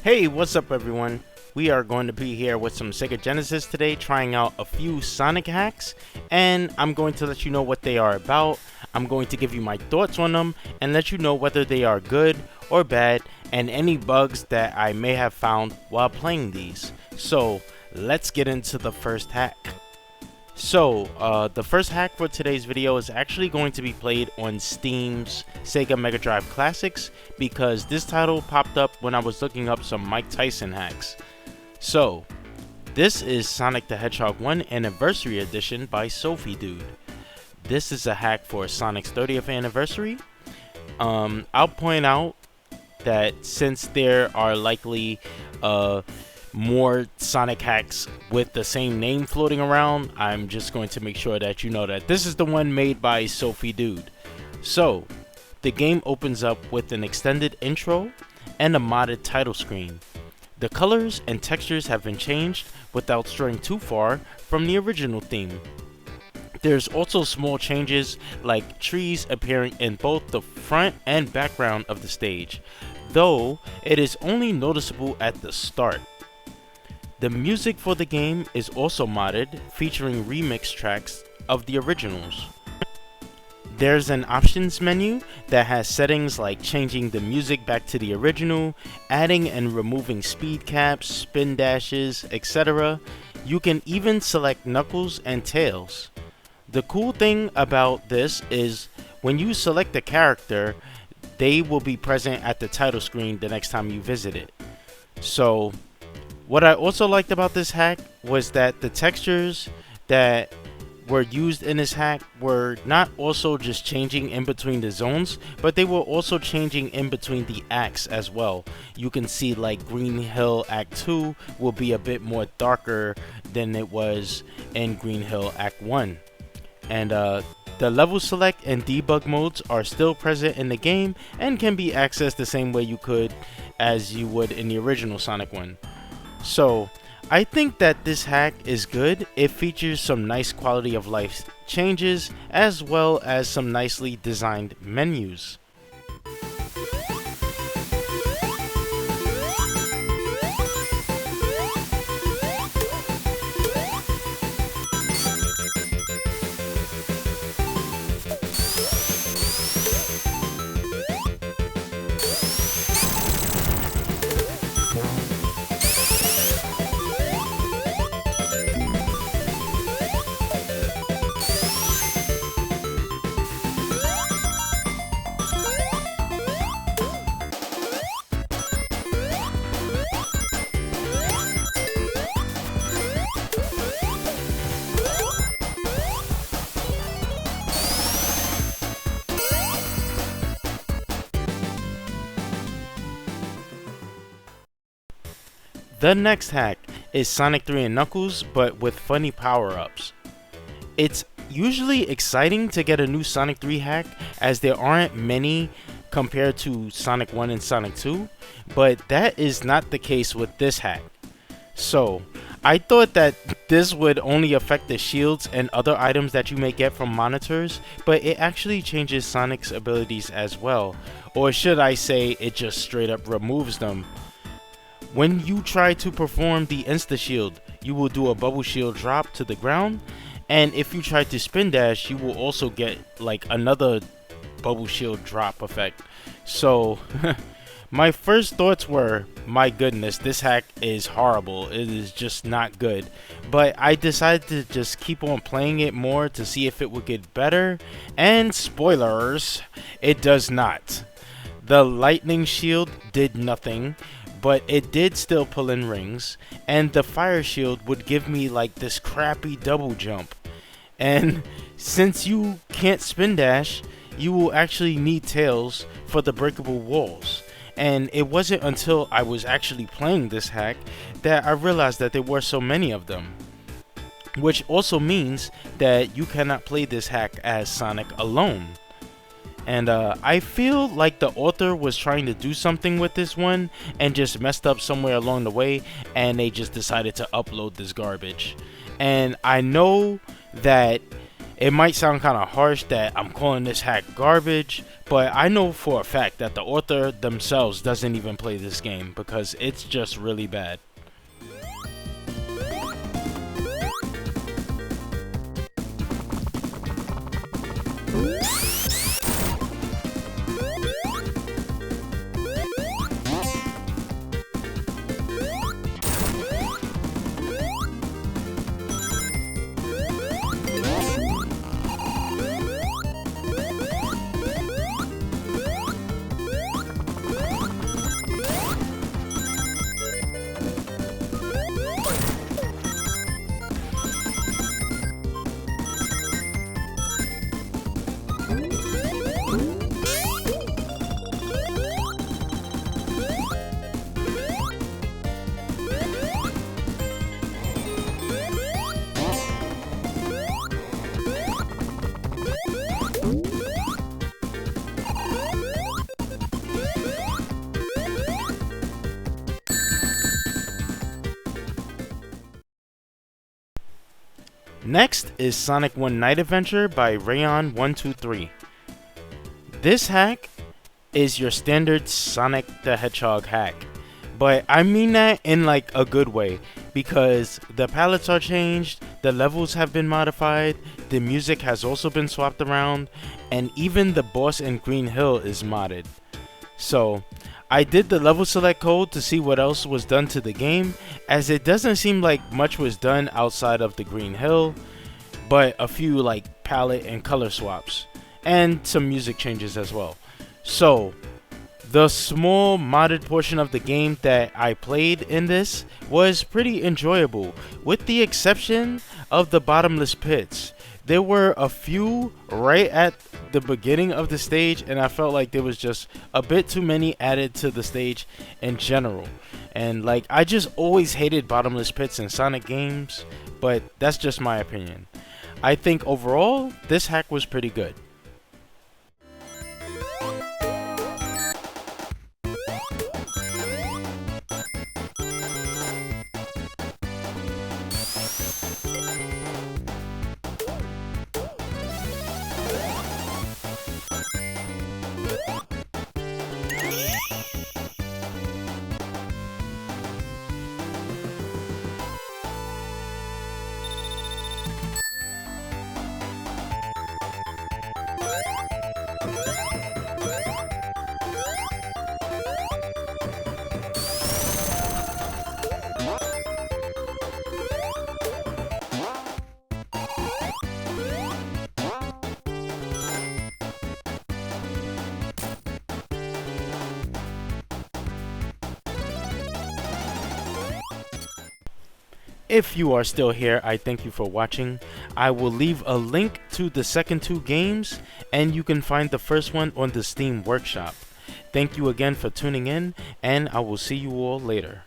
Hey, what's up everyone? We are going to be here with some Sega Genesis today, trying out a few Sonic hacks, and I'm going to let you know what they are about. I'm going to give you my thoughts on them and let you know whether they are good or bad and any bugs that I may have found while playing these. So, let's get into the first hack. The first hack for today's video is actually going to be played on Steam's Sega Mega Drive Classics because this title popped up when I was looking up some Mike Tyson hacks. So, this is Sonic the Hedgehog 1 Anniversary Edition by Sophie Dude. This is a hack for Sonic's 30th anniversary. I'll point out that since there are likely more Sonic hacks with the same name floating around, I'm just going to make sure that you know that this is the one made by Sophie Dude. So, the game opens up with an extended intro and a modded title screen. The colors and textures have been changed without straying too far from the original theme. There's also small changes like trees appearing in both the front and background of the stage, though it is only noticeable at the start. The music for the game is also modded, featuring remix tracks of the originals. There's an options menu that has settings like changing the music back to the original, adding and removing speed caps, spin dashes, etc. You can even select Knuckles and Tails. The cool thing about this is when you select a character, they will be present at the title screen the next time you visit it. So, what I also liked about this hack was that the textures that were used in this hack were not also just changing in between the zones, but they were also changing in between the acts as well. You can see like Green Hill Act 2 will be a bit more darker than it was in Green Hill Act 1. And the level select and debug modes are still present in the game and can be accessed the same way you could as you would in the original Sonic 1. So, I think that this hack is good. It features some nice quality of life changes as well as some nicely designed menus. The next hack is Sonic 3 and Knuckles, but with funny power-ups. It's usually exciting to get a new Sonic 3 hack, as there aren't many compared to Sonic 1 and Sonic 2, but that is not the case with this hack. So, I thought that this would only affect the shields and other items that you may get from monitors, but it actually changes Sonic's abilities as well, or should I say it just straight up removes them. When you try to perform the Insta Shield, you will do a bubble shield drop to the ground, and if you try to spin dash, you will also get like another bubble shield drop effect. So, my first thoughts were, my goodness, this hack is horrible. It is just not good. But I decided to just keep on playing it more to see if it would get better, and spoilers, it does not. The lightning shield did nothing, but it did still pull in rings, and the fire shield would give me like this crappy double jump. And since you can't spin dash, you will actually need Tails for the breakable walls. And it wasn't until I was actually playing this hack that I realized that there were so many of them. Which also means that you cannot play this hack as Sonic alone. And I feel like the author was trying to do something with this one and just messed up somewhere along the way, and they just decided to upload this garbage. And I know that It might sound kind of harsh that I'm calling this hack garbage, but I know for a fact that the author themselves doesn't even play this game because it's just really bad. Next is Sonic 1 Night Adventure by Rayon123. This hack is your standard Sonic the Hedgehog hack, but I mean that in like a good way because the pallets are changed, the levels have been modified, the music has also been swapped around, and even the boss in Green Hill is modded. So I did the level select code to see what else was done to the game, as it doesn't seem like much was done outside of the Green Hill, but a few like palette and color swaps, and some music changes as well. So the small modded portion of the game that I played in this was pretty enjoyable, with the exception of the bottomless pits. There were a few right at the beginning of the stage, and I felt like there was just a bit too many added to the stage in general. And like, I just always hated bottomless pits in Sonic games, but that's just my opinion. I think overall, this hack was pretty good. If you are still here, I thank you for watching. I will leave a link to the second two games, and you can find the first one on the Steam Workshop. Thank you again for tuning in, and I will see you all later.